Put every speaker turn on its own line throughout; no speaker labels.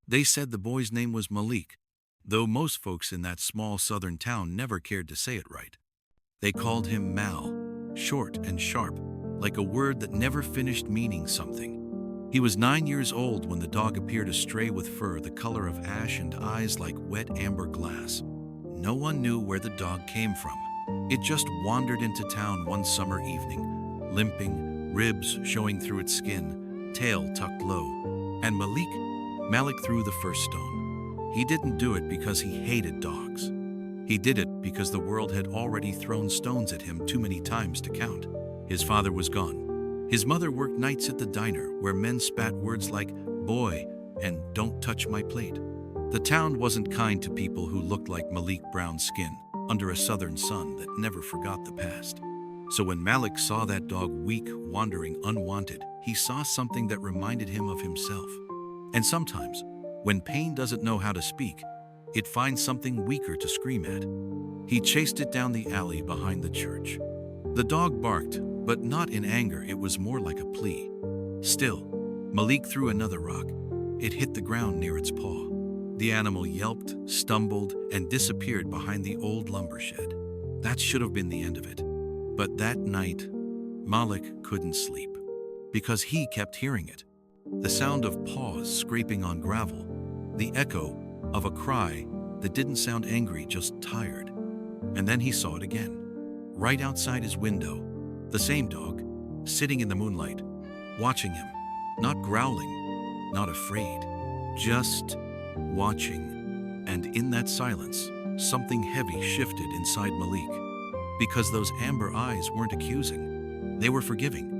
They said the boy's name was Malik, though most folks in that small southern town never cared to say it right. They called him Mal, short and sharp, like a word that never finished meaning something. He was 9 years old when the dog appeared astray with fur the color of ash and eyes like wet amber glass. No one knew where the dog came from. It just wandered into town one summer evening, limping, ribs showing through its skin, tail tucked low. And Malik threw the first stone. He didn't do it because he hated dogs. He did it because the world had already thrown stones at him too many times to count. His father was gone. His mother worked nights at the diner where men spat words like "boy" and "don't touch my plate." The town wasn't kind to people who looked like Malik brown skin under a southern sun that never forgot the past. So when Malik saw that dog weak, wandering, unwanted, he saw something that reminded him of himself. And sometimes, when pain doesn't know how to speak, it finds something weaker to scream at. He chased it down the alley behind the church. The dog barked, but not in anger, it was more like a plea. Still, Malik threw another rock. It hit the ground near its paw. The animal yelped, stumbled, and disappeared behind the old lumber shed. That should have been the end of it. But that night, Malik couldn't sleep, because he kept hearing it. The sound of paws scraping on gravel, the echo of a cry that didn't sound angry, just tired. And then he saw it again, right outside his window, the same dog, sitting in the moonlight, watching him, not growling, not afraid, just watching. And in that silence, something heavy shifted inside Malik, because those amber eyes weren't accusing, they were forgiving.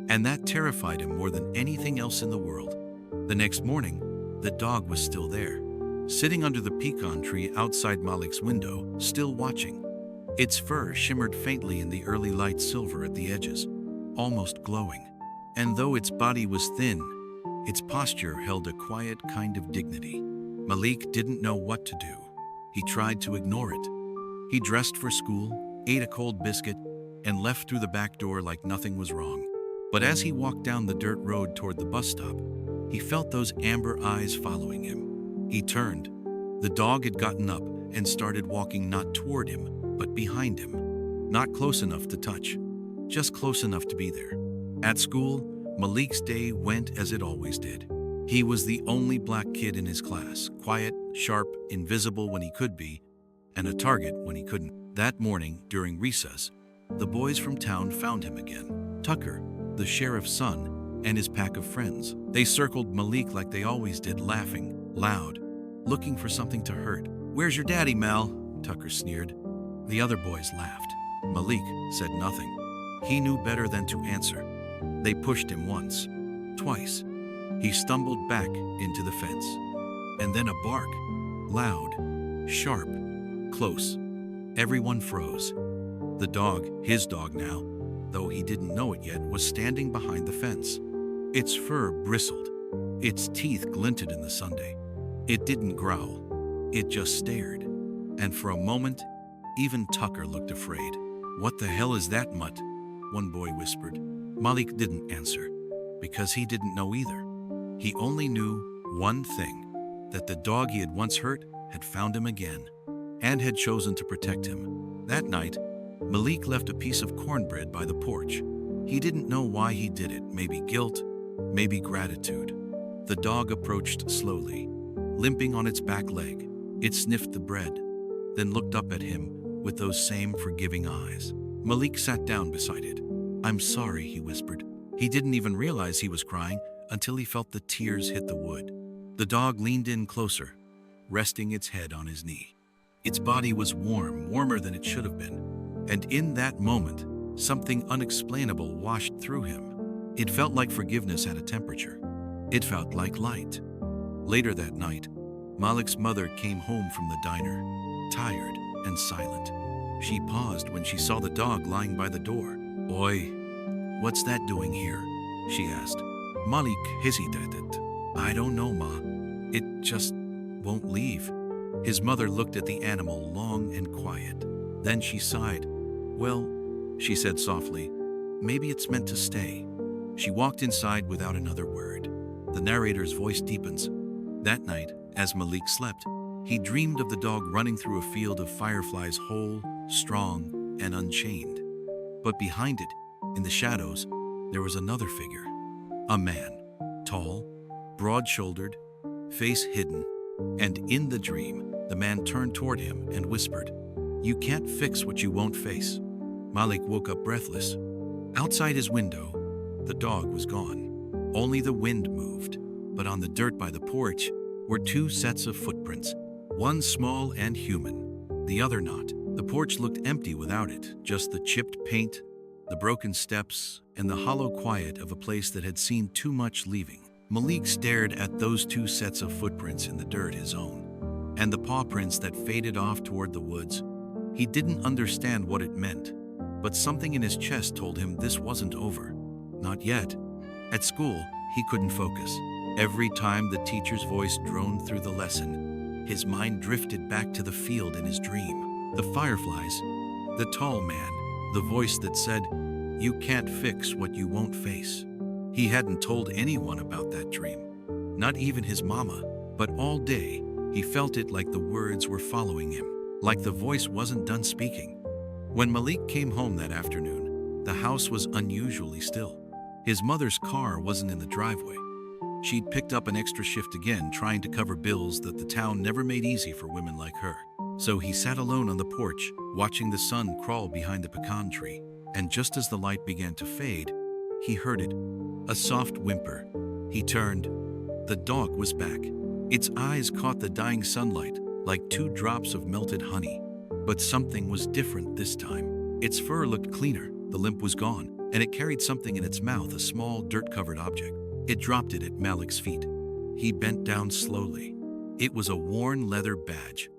And that terrified him more than anything else in the world. The next morning, the dog was still there, sitting under the pecan tree outside Malik's window, still watching. Its fur shimmered faintly in the early light silver at the edges, almost glowing. And though its body was thin, its posture held a quiet kind of dignity. Malik didn't know what to do. He tried to ignore it. He dressed for school, ate a cold biscuit, and left through the back door like nothing was wrong. But as he walked down the dirt road toward the bus stop, he felt those amber eyes following him. He turned. The dog had gotten up and started walking not toward him, but behind him. Not close enough to touch, just close enough to be there. At school, Malik's day went as it always did. He was the only black kid in his class, quiet, sharp, invisible when he could be, and a target when he couldn't. That morning, during recess, the boys from town found him again. Tucker, the sheriff's son, and his pack of friends. They circled Malik like they always did, laughing, loud, looking for something to hurt. "Where's your daddy, Mal?" Tucker sneered. The other boys laughed. Malik said nothing. He knew better than to answer. They pushed him once, twice. He stumbled back into the fence. And then a bark, loud, sharp, close. Everyone froze. The dog, his dog now, though he didn't know it yet, was standing behind the fence. Its fur bristled. Its teeth glinted in the sunday. It didn't growl. It just stared. And for a moment, even Tucker looked afraid. "What the hell is that mutt?" one boy whispered. Malik didn't answer, because he didn't know either. He only knew one thing, that the dog he had once hurt had found him again, and had chosen to protect him. That night, Malik left a piece of cornbread by the porch. He didn't know why he did it, maybe guilt, maybe gratitude. The dog approached slowly, limping on its back leg. It sniffed the bread, then looked up at him with those same forgiving eyes. Malik sat down beside it. "I'm sorry," he whispered. He didn't even realize he was crying until he felt the tears hit the wood. The dog leaned in closer, resting its head on his knee. Its body was warm, warmer than it should have been. And in that moment, something unexplainable washed through him. It felt like forgiveness at a temperature. It felt like light. Later that night, Malik's mother came home from the diner, tired and silent. She paused when she saw the dog lying by the door. "Boy, what's that doing here?" she asked. Malik hesitated. "I don't know, Ma. It just won't leave." His mother looked at the animal long and quiet. Then she sighed. "Well," she said softly, "maybe it's meant to stay." She walked inside without another word. The narrator's voice deepens. That night, as Malik slept, he dreamed of the dog running through a field of fireflies whole, strong, and unchained. But behind it, in the shadows, there was another figure. A man, tall, broad-shouldered, face hidden, and in the dream, the man turned toward him and whispered, "You can't fix what you won't face." Malik woke up breathless. Outside his window, the dog was gone. Only the wind moved, but on the dirt by the porch were two sets of footprints, one small and human, the other not. The porch looked empty without it, just the chipped paint, the broken steps, and the hollow quiet of a place that had seen too much leaving. Malik stared at those two sets of footprints in the dirt, his own, and the paw prints that faded off toward the woods. He didn't understand what it meant, but something in his chest told him this wasn't over. Not yet. At school, he couldn't focus. Every time the teacher's voice droned through the lesson, his mind drifted back to the field in his dream. The fireflies, the tall man, the voice that said, "You can't fix what you won't face." He hadn't told anyone about that dream, not even his mama, but all day he felt it like the words were following him, like the voice wasn't done speaking. When Malik came home that afternoon, the house was unusually still. His mother's car wasn't in the driveway. She'd picked up an extra shift again, trying to cover bills that the town never made easy for women like her. So he sat alone on the porch, watching the sun crawl behind the pecan tree. And just as the light began to fade, he heard it, a soft whimper. He turned. The dog was back. Its eyes caught the dying sunlight like two drops of melted honey. But something was different this time. Its fur looked cleaner, the limp was gone, and it carried something in its mouth, a small dirt-covered object. It dropped it at Malik's feet. He bent down slowly. It was a worn leather badge,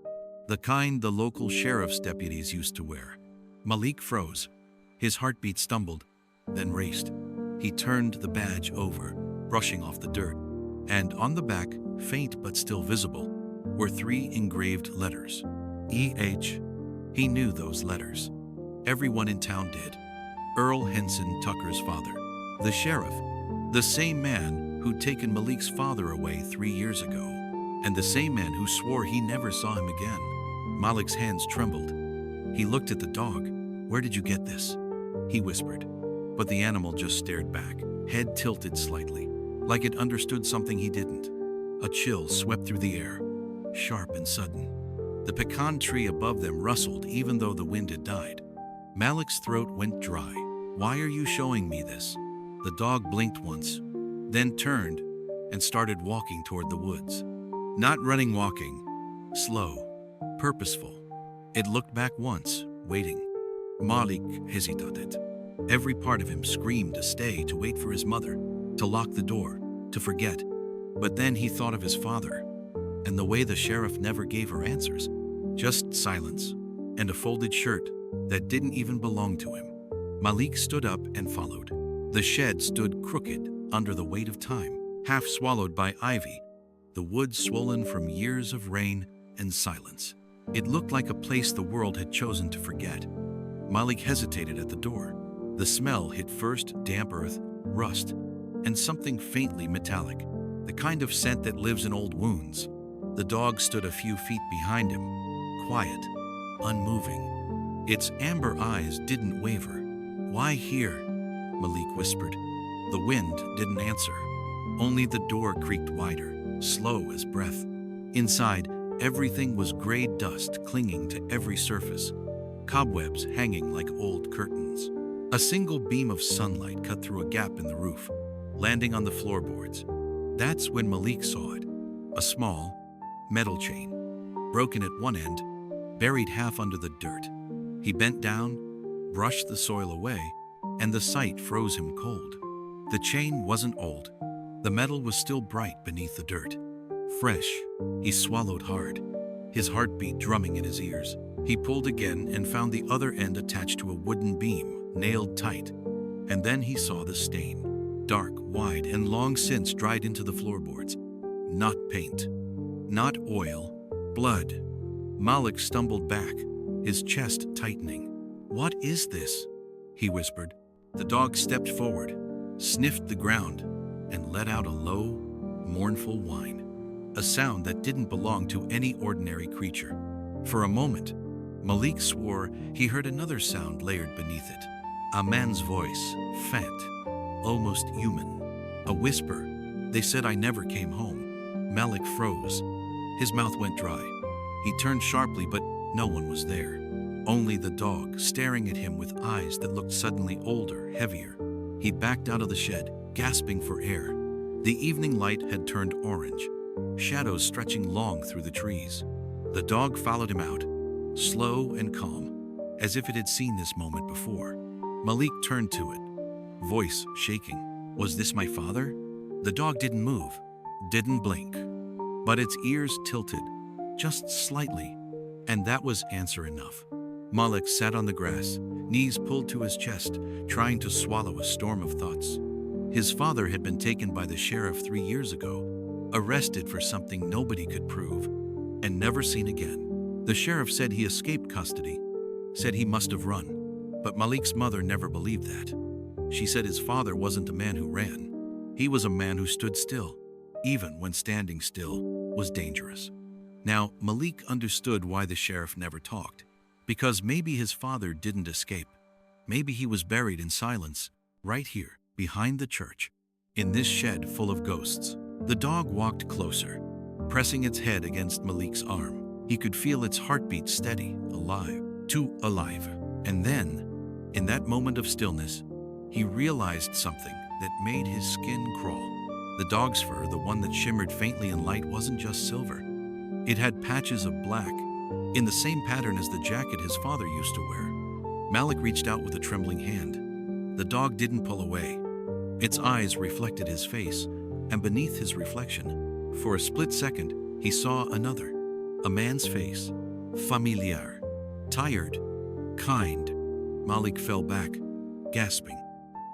the kind the local sheriff's deputies used to wear. Malik froze. His heartbeat stumbled, then raced. He turned the badge over, brushing off the dirt, and on the back, faint but still visible, were three engraved letters. E.H. He knew those letters. Everyone in town did. Earl Henson Tucker's father. The sheriff. The same man who'd taken Malik's father away 3 years ago. And the same man who swore he never saw him again. Malik's hands trembled. He looked at the dog. "Where did you get this?" he whispered. But the animal just stared back, head tilted slightly, like it understood something he didn't. A chill swept through the air, sharp and sudden. The pecan tree above them rustled even though the wind had died. Malik's throat went dry. "Why are you showing me this?" The dog blinked once, then turned and started walking toward the woods. Not running, walking. Slow, purposeful. It looked back once, waiting. Malik hesitated. Every part of him screamed to stay, to wait for his mother, to lock the door, to forget. But then he thought of his father, and the way the sheriff never gave her answers. Just silence, and a folded shirt that didn't even belong to him. Malik stood up and followed. The shed stood crooked under the weight of time, half swallowed by ivy, the woods swollen from years of rain and silence. It looked like a place the world had chosen to forget. Malik hesitated at the door. The smell hit first damp earth, rust, and something faintly metallic, the kind of scent that lives in old wounds. The dog stood a few feet behind him, quiet, unmoving. Its amber eyes didn't waver. "Why here?" Malik whispered. The wind didn't answer. Only the door creaked wider, slow as breath. Inside, everything was gray dust clinging to every surface, cobwebs hanging like old curtains. A single beam of sunlight cut through a gap in the roof, landing on the floorboards. That's when Malik saw it. A small, metal chain, broken at one end, buried half under the dirt. He bent down, brushed the soil away, and the sight froze him cold. The chain wasn't old. The metal was still bright beneath the dirt. Fresh. He swallowed hard, his heartbeat drumming in his ears. He pulled again and found the other end attached to a wooden beam, nailed tight. And then he saw the stain, dark, wide, and long since dried into the floorboards. Not paint, not oil, blood. Malik stumbled back, his chest tightening. "What is this?" he whispered. The dog stepped forward, sniffed the ground, and let out a low, mournful whine. a sound that didn't belong to any ordinary creature. For a moment, Malik swore he heard another sound layered beneath it. A man's voice, faint, almost human. A whisper. They said I never came home. Malik froze. His mouth went dry. He turned sharply, but no one was there. Only the dog, staring at him with eyes that looked suddenly older, heavier. He backed out of the shed, gasping for air. The evening light had turned orange, shadows stretching long through the trees. The dog followed him out, slow and calm, as if it had seen this moment before. Malik turned to it, voice shaking. Was this my father? The dog didn't move, didn't blink, but its ears tilted, just slightly, and that was answer enough. Malik sat on the grass, knees pulled to his chest, trying to swallow a storm of thoughts. His father had been taken by the sheriff 3 years ago, arrested for something nobody could prove, and never seen again. The sheriff said he escaped custody, said he must have run, but Malik's mother never believed that. She said his father wasn't a man who ran. He was a man who stood still, even when standing still was dangerous. Now, Malik understood why the sheriff never talked. Because maybe his father didn't escape. Maybe he was buried in silence, right here, behind the church, in this shed full of ghosts. The dog walked closer, pressing its head against Malik's arm. He could feel its heartbeat steady, alive, too alive. And then, in that moment of stillness, he realized something that made his skin crawl. The dog's fur, the one that shimmered faintly in light, wasn't just silver. It had patches of black, in the same pattern as the jacket his father used to wear. Malik reached out with a trembling hand. The dog didn't pull away. Its eyes reflected his face, and beneath his reflection, for a split second, he saw another. A man's face. Familiar. Tired. Kind. Malik fell back, gasping.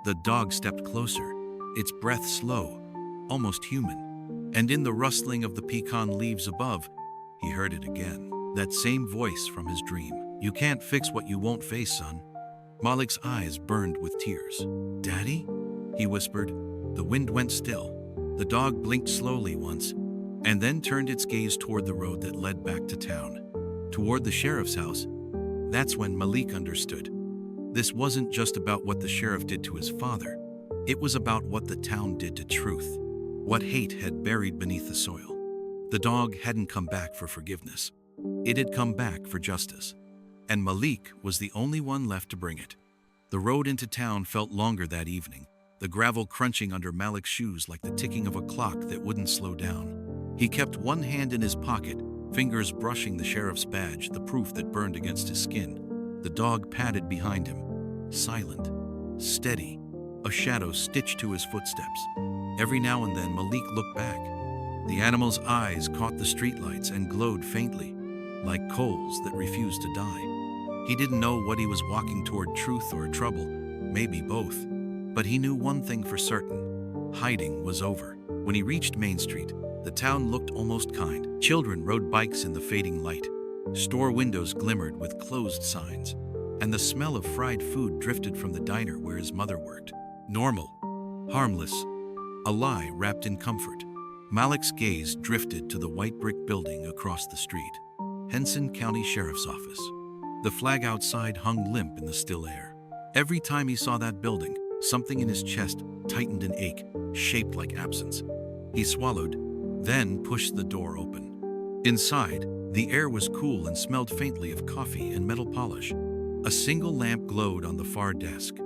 The dog stepped closer, its breath slow, almost human. And in the rustling of the pecan leaves above, he heard it again. That same voice from his dream. You can't fix what you won't face, son. Malik's eyes burned with tears. Daddy? He whispered. The wind went still. The dog blinked slowly once, and then turned its gaze toward the road that led back to town, toward the sheriff's house. That's when Malik understood. This wasn't just about what the sheriff did to his father. It was about what the town did to truth, what hate had buried beneath the soil. The dog hadn't come back for forgiveness. It had come back for justice, and Malik was the only one left to bring it. The road into town felt longer that evening, the gravel crunching under Malik's shoes like the ticking of a clock that wouldn't slow down. He kept one hand in his pocket, fingers brushing the sheriff's badge, the proof that burned against his skin. The dog padded behind him, silent, steady, a shadow stitched to his footsteps. Every now and then Malik looked back. The animal's eyes caught the streetlights and glowed faintly, like coals that refused to die. He didn't know what he was walking toward, truth or trouble, maybe both. But he knew one thing for certain. Hiding was over. When he reached Main Street, the town looked almost kind. Children rode bikes in the fading light. Store windows glimmered with closed signs, and the smell of fried food drifted from the diner where his mother worked. Normal, harmless, a lie wrapped in comfort. Malik's gaze drifted to the white brick building across the street. Henson County Sheriff's Office. The flag outside hung limp in the still air. Every time he saw that building, something in his chest tightened an ache, shaped like absence. He swallowed, then pushed the door open. Inside, the air was cool and smelled faintly of coffee and metal polish. A single lamp glowed on the far desk.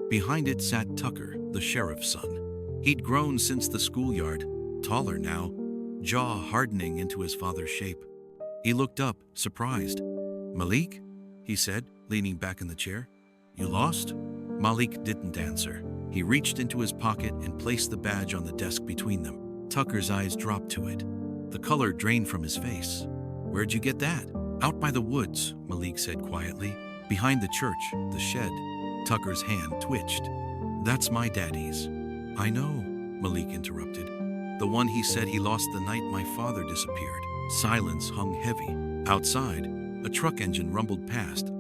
Behind it sat Tucker, the sheriff's son. He'd grown since the schoolyard, taller now, jaw hardening into his father's shape. He looked up, surprised. Malik? He said, leaning back in the chair. You lost? Malik didn't answer. He reached into his pocket and placed the badge on the desk between them. Tucker's eyes dropped to it. The color drained from his face. Where'd you get that? Out by the woods, Malik said quietly. Behind the church, the shed. Tucker's hand twitched. That's my daddy's. I know, Malik interrupted. The one he said he lost the night my father disappeared. Silence hung heavy. Outside, a truck engine rumbled past,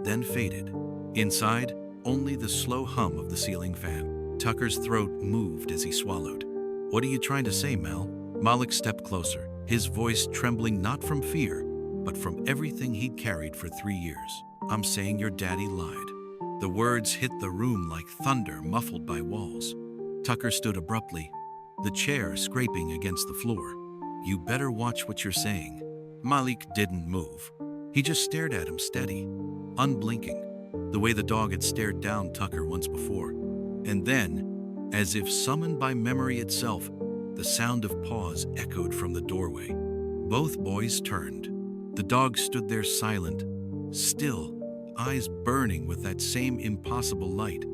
then faded. Inside, only the slow hum of the ceiling fan. Tucker's throat moved as he swallowed. What are you trying to say, Mel? Malik stepped closer, his voice trembling not from fear, but from everything he'd carried for 3 years. "I'm saying your daddy lied." The words hit the room like thunder muffled by walls. Tucker stood abruptly, the chair scraping against the floor. "You better watch what you're saying." Malik didn't move. He just stared at him steady, unblinking, the way the dog had stared down Tucker once before. And then, as if summoned by memory itself, the sound of paws echoed from the doorway. Both boys turned. The dog stood there silent, still, eyes burning with that same impossible light.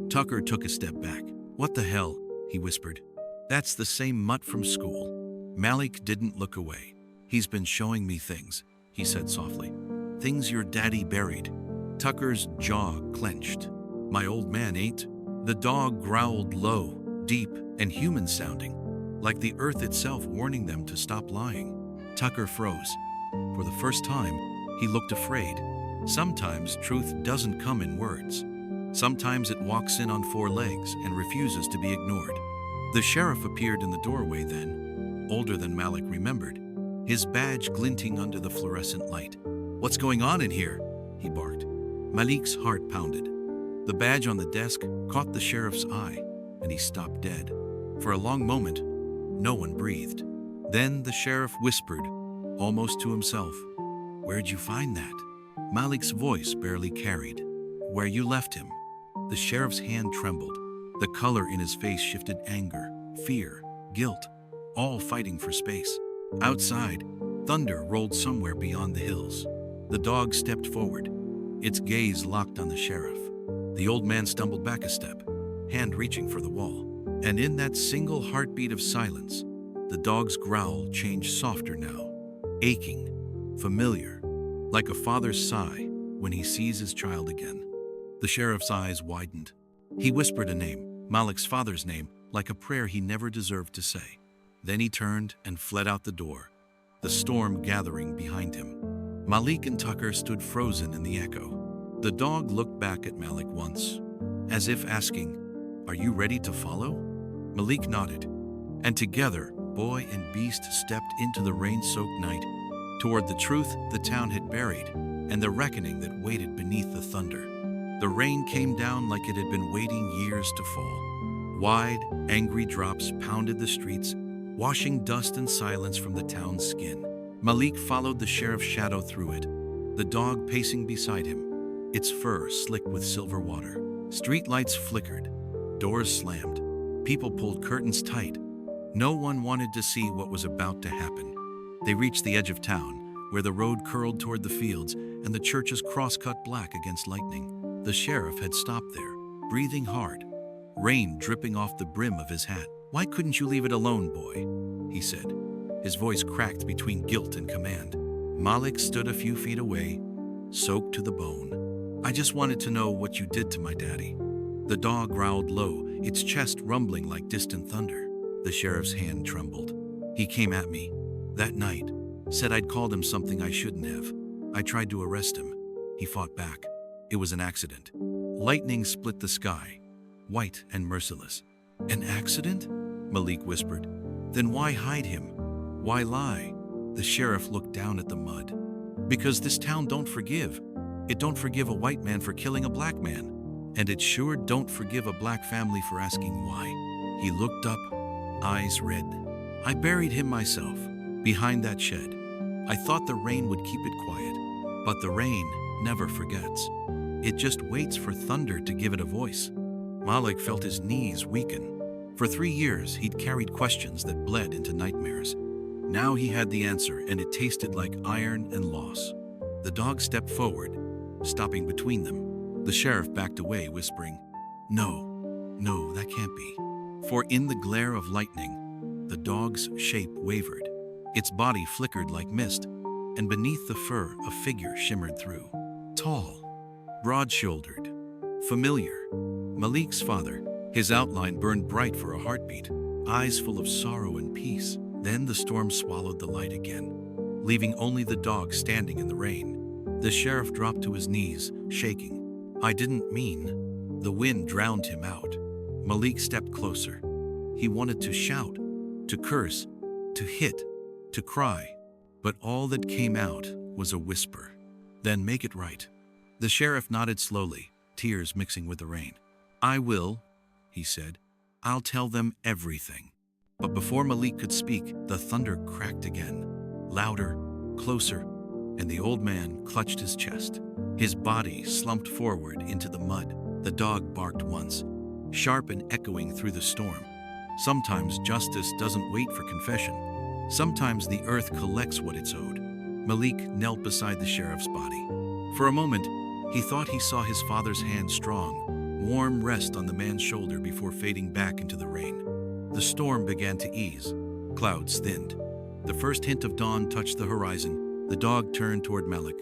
Tucker took a step back. "What the hell?" he whispered. "That's the same mutt from school." Malik didn't look away. "He's been showing me things," he said softly. "Things your daddy buried." Tucker's jaw clenched. "My old man ain't." The dog growled low, deep, and human-sounding, like the earth itself warning them to stop lying. Tucker froze. For the first time, he looked afraid. Sometimes truth doesn't come in words. Sometimes it walks in on 4 legs and refuses to be ignored. The sheriff appeared in the doorway then, older than Malik remembered, his badge glinting under the fluorescent light. "What's going on in here?" he barked. Malik's heart pounded. The badge on the desk caught the sheriff's eye, and he stopped dead. For a long moment, no one breathed. Then the sheriff whispered, almost to himself, "Where'd you find that?" Malik's voice barely carried. "Where you left him." The sheriff's hand trembled. The color in his face shifted: anger, fear, guilt, all fighting for space. Outside, thunder rolled somewhere beyond the hills. The dog stepped forward, its gaze locked on the sheriff. The old man stumbled back a step, hand reaching for the wall. And in that single heartbeat of silence, the dog's growl changed softer now, aching, familiar, like a father's sigh when he sees his child again. The sheriff's eyes widened. He whispered a name, Malik's father's name, like a prayer he never deserved to say. Then he turned and fled out the door, the storm gathering behind him. Malik and Tucker stood frozen in the echo. The dog looked back at Malik once, as if asking, "Are you ready to follow?" Malik nodded, and together, boy and beast stepped into the rain-soaked night, toward the truth the town had buried and the reckoning that waited beneath the thunder. The rain came down like it had been waiting years to fall. Wide, angry drops pounded the streets, washing dust and silence from the town's skin. Malik followed the sheriff's shadow through it, the dog pacing beside him, its fur slick with silver water. Street lights flickered, doors slammed, people pulled curtains tight. No one wanted to see what was about to happen. They reached the edge of town, where the road curled toward the fields and the church's cross cut black against lightning. The sheriff had stopped there, breathing hard, rain dripping off the brim of his hat. "Why couldn't you leave it alone, boy?" he said, his voice cracked between guilt and command. Malik stood a few feet away, soaked to the bone. "I just wanted to know what you did to my daddy." The dog growled low, its chest rumbling like distant thunder. The sheriff's hand trembled. "He came at me that night, said I'd called him something I shouldn't have. I tried to arrest him. He fought back. It was an accident." Lightning split the sky, white and merciless. "An accident?" Malik whispered. "Then why hide him? Why lie?" The sheriff looked down at the mud. "Because this town don't forgive. It don't forgive a white man for killing a black man. And it sure don't forgive a black family for asking why." He looked up, eyes red. "I buried him myself, behind that shed. I thought the rain would keep it quiet. But the rain never forgets. It just waits for thunder to give it a voice." Malik felt his knees weaken. For 3 years, he'd carried questions that bled into nightmares. Now he had the answer, and it tasted like iron and loss. The dog stepped forward, stopping between them. The sheriff backed away, whispering, No, that can't be." For in the glare of lightning, the dog's shape wavered. Its body flickered like mist, and beneath the fur, a figure shimmered through. Tall, broad-shouldered, familiar. Malik's father. His outline burned bright for a heartbeat, eyes full of sorrow and peace. Then the storm swallowed the light again, leaving only the dog standing in the rain. The sheriff dropped to his knees, shaking. "I didn't mean." The wind drowned him out. Malik stepped closer. He wanted to shout, to curse, to hit, to cry, but all that came out was a whisper. Then make it right. The sheriff nodded slowly, tears mixing with the rain. I will, he said. I'll tell them everything. But before Malik could speak, the thunder cracked again. Louder, closer, and the old man clutched his chest. His body slumped forward into the mud. The dog barked once, sharp and echoing through the storm. Sometimes justice doesn't wait for confession. Sometimes the earth collects what it's owed. Malik knelt beside the sheriff's body. For a moment, he thought he saw his father's hand strong, warm rest on the man's shoulder before fading back into the rain. The storm began to ease. Clouds thinned. The first hint of dawn touched the horizon. The dog turned toward Malik,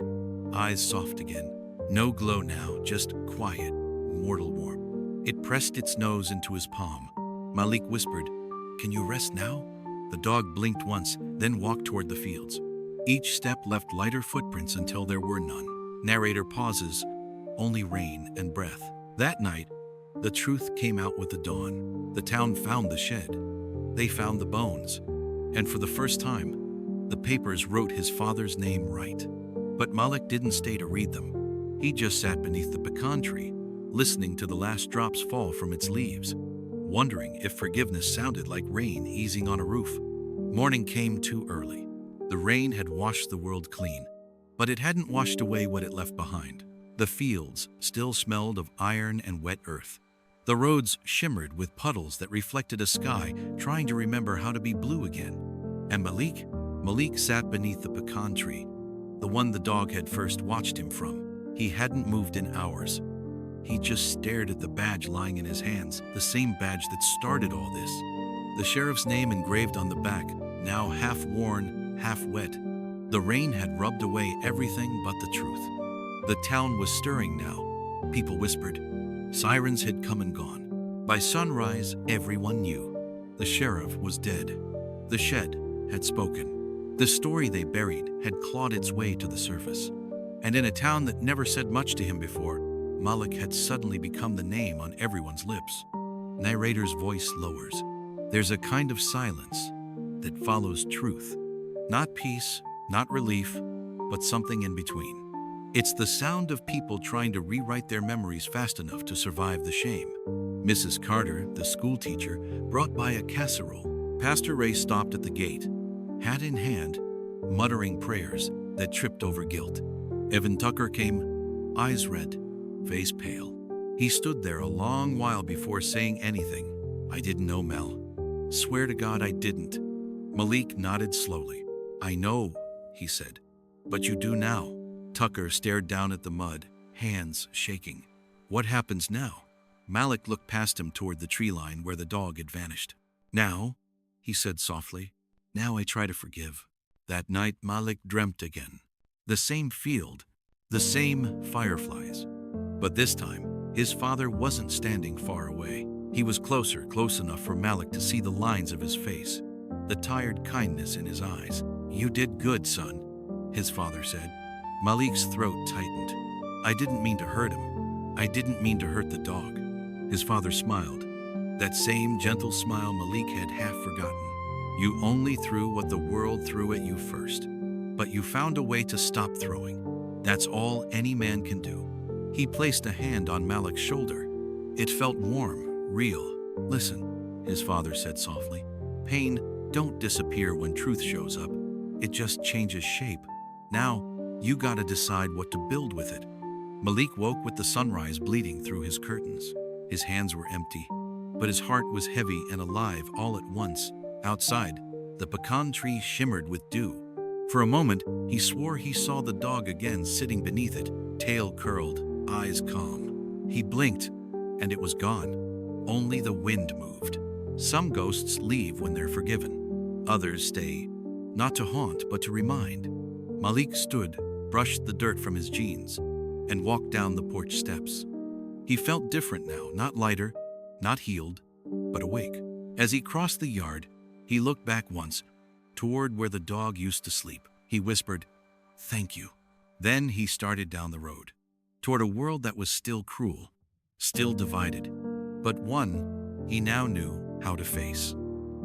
eyes soft again. No glow now, just quiet, mortal warm. It pressed its nose into his palm. Malik whispered, Can you rest now? The dog blinked once, then walked toward the fields. Each step left lighter footprints until there were none. Narrator pauses, only rain and breath. That night, the truth came out with the dawn. The town found the shed. They found the bones. And for the first time, the papers wrote his father's name right. But Malik didn't stay to read them. He just sat beneath the pecan tree, listening to the last drops fall from its leaves, wondering if forgiveness sounded like rain easing on a roof. Morning came too early. The rain had washed the world clean, but it hadn't washed away what it left behind. The fields still smelled of iron and wet earth. The roads shimmered with puddles that reflected a sky trying to remember how to be blue again. And Malik sat beneath the pecan tree, the one the dog had first watched him from. He hadn't moved in hours. He just stared at the badge lying in his hands, the same badge that started all this. The sheriff's name engraved on the back, now half worn, half wet. The rain had rubbed away everything but the truth. The town was stirring now. People whispered. Sirens had come and gone. By sunrise, everyone knew. The sheriff was dead. The shed had spoken. The story they buried had clawed its way to the surface. And in a town that never said much to him before, Malik had suddenly become the name on everyone's lips. Narrator's voice lowers. There's a kind of silence that follows truth. Not peace, not relief, but something in between. It's the sound of people trying to rewrite their memories fast enough to survive the shame. Mrs. Carter, the school teacher, brought by a casserole. Pastor Ray stopped at the gate, hat in hand, muttering prayers that tripped over guilt. Evan Tucker came, eyes red, face pale. He stood there a long while before saying anything. I didn't know, Mel. Swear to God I didn't. Malik nodded slowly. I know, he said. But you do now. Tucker stared down at the mud, hands shaking. What happens now? Malik looked past him toward the tree line where the dog had vanished. Now, he said softly, now I try to forgive. That night Malik dreamt again. The same field, the same fireflies. But this time, his father wasn't standing far away. He was closer, close enough for Malik to see the lines of his face, the tired kindness in his eyes. You did good, son, his father said. Malik's throat tightened. I didn't mean to hurt him. I didn't mean to hurt the dog. His father smiled. That same gentle smile Malik had half forgotten. You only threw what the world threw at you first. But you found a way to stop throwing. That's all any man can do. He placed a hand on Malik's shoulder. It felt warm, real. Listen, his father said softly. Pain don't disappear when truth shows up. It just changes shape. Now, you gotta decide what to build with it. Malik woke with the sunrise bleeding through his curtains. His hands were empty, but his heart was heavy and alive all at once. Outside, the pecan tree shimmered with dew. For a moment, he swore he saw the dog again sitting beneath it, tail curled, eyes calm. He blinked, and it was gone. Only the wind moved. Some ghosts leave when they're forgiven. Others stay, not to haunt, but to remind. Malik stood, brushed the dirt from his jeans, and walked down the porch steps. He felt different now, not lighter, not healed, but awake. As he crossed the yard, he looked back once, toward where the dog used to sleep. He whispered, "Thank you." Then he started down the road, toward a world that was still cruel, still divided, but one he now knew how to face.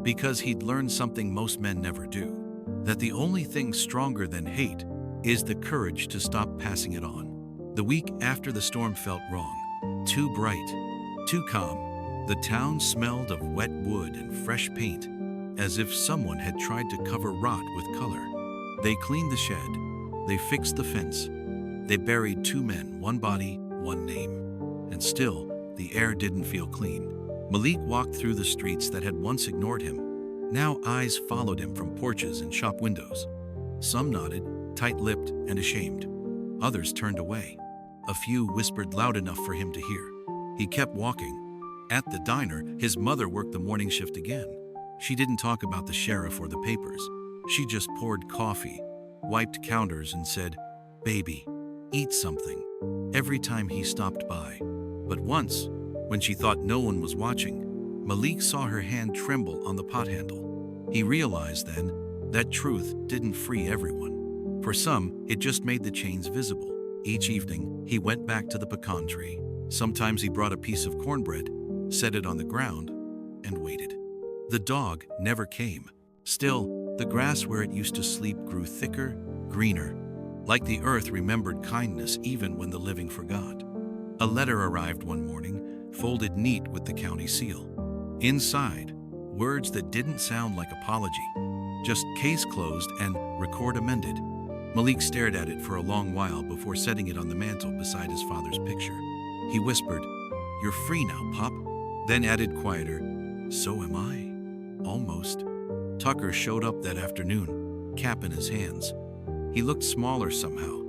Because he'd learned something most men never do. that the only thing stronger than hate is the courage to stop passing it on. The week after the storm felt wrong. Too bright, too calm. The town smelled of wet wood and fresh paint, as if someone had tried to cover rot with color. They cleaned the shed. They fixed the fence. They buried 2 men, 1 body, 1 name. And still, the air didn't feel clean. Malik walked through the streets that had once ignored him. Now eyes followed him from porches and shop windows. Some nodded, tight-lipped and ashamed. Others turned away. A few whispered loud enough for him to hear. He kept walking. At the diner, his mother worked the morning shift again. She didn't talk about the sheriff or the papers. She just poured coffee, wiped counters and said, "Baby, eat something," every time he stopped by. But once, when she thought no one was watching, Malik saw her hand tremble on the pot handle. He realized then that truth didn't free everyone. For some, it just made the chains visible. Each evening, he went back to the pecan tree. Sometimes he brought a piece of cornbread, set it on the ground, and waited. The dog never came. Still, the grass where it used to sleep grew thicker, greener, like the earth remembered kindness even when the living forgot. A letter arrived one morning, folded neat with the county seal. Inside, words that didn't sound like apology, just case closed and record amended. Malik stared at it for a long while before setting it on the mantel beside his father's picture. He whispered, "You're free now, Pop," then added quieter, "So am I. Almost." Tucker showed up that afternoon, cap in his hands. He looked smaller somehow,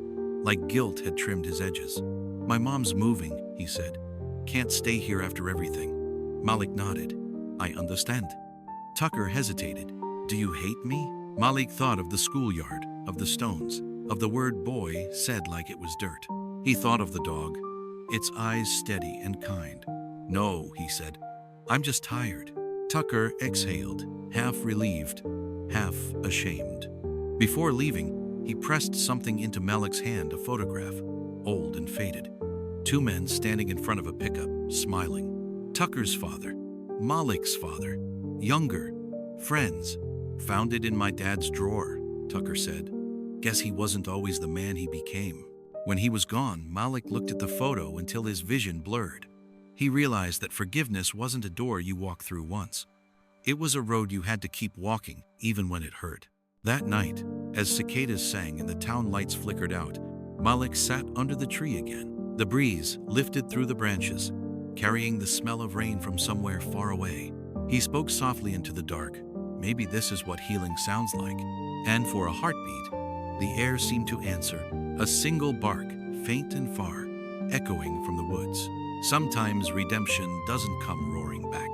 like guilt had trimmed his edges. "My mom's moving," he said. "Can't stay here after everything." Malik nodded. "I understand." Tucker hesitated. "Do you hate me?" Malik thought of the schoolyard, of the stones, of the word boy said like it was dirt. He thought of the dog, its eyes steady and kind. "No," he said. "I'm just tired." Tucker exhaled, half relieved, half ashamed. Before leaving, he pressed something into Malik's hand, a photograph, old and faded. 2 men standing in front of a pickup, smiling. Tucker's father, Malik's father, younger, friends. "Found it in my dad's drawer," Tucker said. "Guess he wasn't always the man he became." When he was gone, Malik looked at the photo until his vision blurred. He realized that forgiveness wasn't a door you walk through once. It was a road you had to keep walking, even when it hurt. That night, as cicadas sang and the town lights flickered out, Malik sat under the tree again. The breeze lifted through the branches, carrying the smell of rain from somewhere far away. He spoke softly into the dark. Maybe this is what healing sounds like. And for a heartbeat, the air seemed to answer, a single bark, faint and far, echoing from the woods. Sometimes redemption doesn't come roaring back.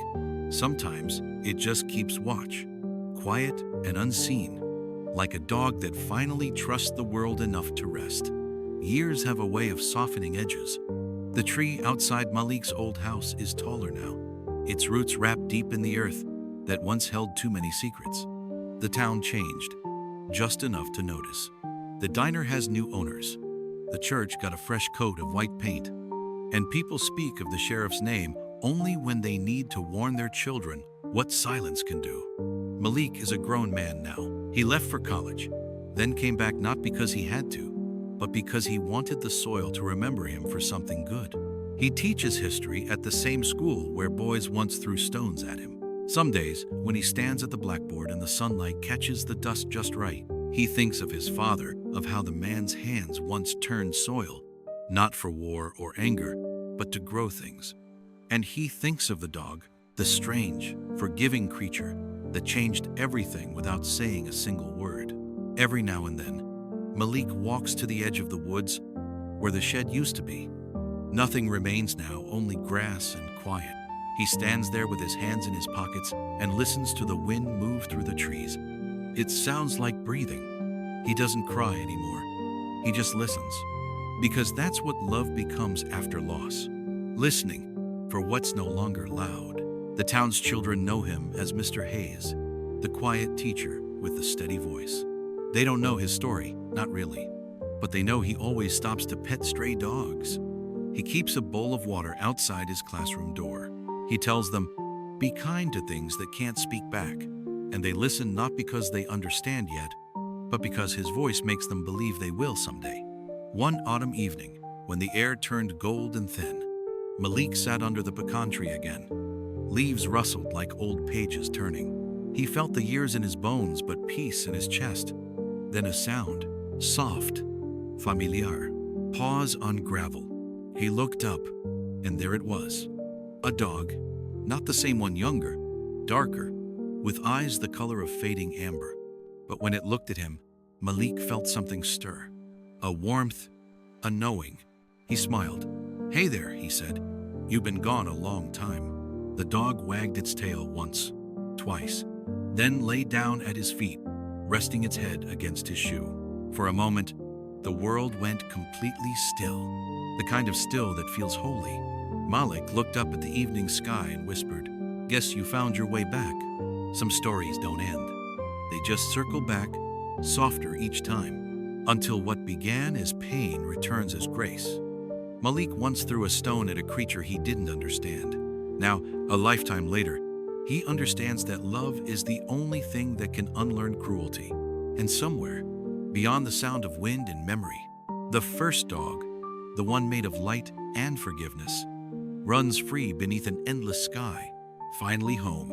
Sometimes it just keeps watch, quiet and unseen, like a dog that finally trusts the world enough to rest. Years have a way of softening edges. The tree outside Malik's old house is taller now, its roots wrapped deep in the earth that once held too many secrets. The town changed, just enough to notice. The diner has new owners. The church got a fresh coat of white paint. And people speak of the sheriff's name only when they need to warn their children what silence can do. Malik is a grown man now. He left for college, then came back not because he had to, but because he wanted the soil to remember him for something good. He teaches history at the same school where boys once threw stones at him. Some days, when he stands at the blackboard and the sunlight catches the dust just right, he thinks of his father, of how the man's hands once turned soil, not for war or anger, but to grow things. And he thinks of the dog, the strange, forgiving creature that changed everything without saying a single word. Every now and then, Malik walks to the edge of the woods where the shed used to be. Nothing remains now, only grass and quiet. He stands there with his hands in his pockets and listens to the wind move through the trees. It sounds like breathing. He doesn't cry anymore. He just listens. Because that's what love becomes after loss. Listening for what's no longer loud. The town's children know him as Mr. Hayes, the quiet teacher with the steady voice. They don't know his story, not really, but they know he always stops to pet stray dogs. He keeps a bowl of water outside his classroom door. He tells them, "Be kind to things that can't speak back," and they listen not because they understand yet, but because his voice makes them believe they will someday. One autumn evening, when the air turned gold and thin, Malik sat under the pecan tree again. Leaves rustled like old pages turning. He felt the years in his bones, but peace in his chest. Then a sound, soft, familiar. Paws on gravel. He looked up, and there it was. A dog, not the same one, younger, darker, with eyes the color of fading amber. But when it looked at him, Malik felt something stir. A warmth, a knowing. He smiled. "Hey there," he said. "You've been gone a long time." The dog wagged its tail once, twice, then lay down at his feet, resting its head against his shoe. For a moment, the world went completely still, the kind of still that feels holy. Malik looked up at the evening sky and whispered, "Guess you found your way back." Some stories don't end. They just circle back, softer each time, until what began as pain returns as grace. Malik once threw a stone at a creature he didn't understand. Now, a lifetime later, he understands that love is the only thing that can unlearn cruelty. And somewhere, beyond the sound of wind and memory, the first dog, the one made of light and forgiveness, runs free beneath an endless sky, finally home.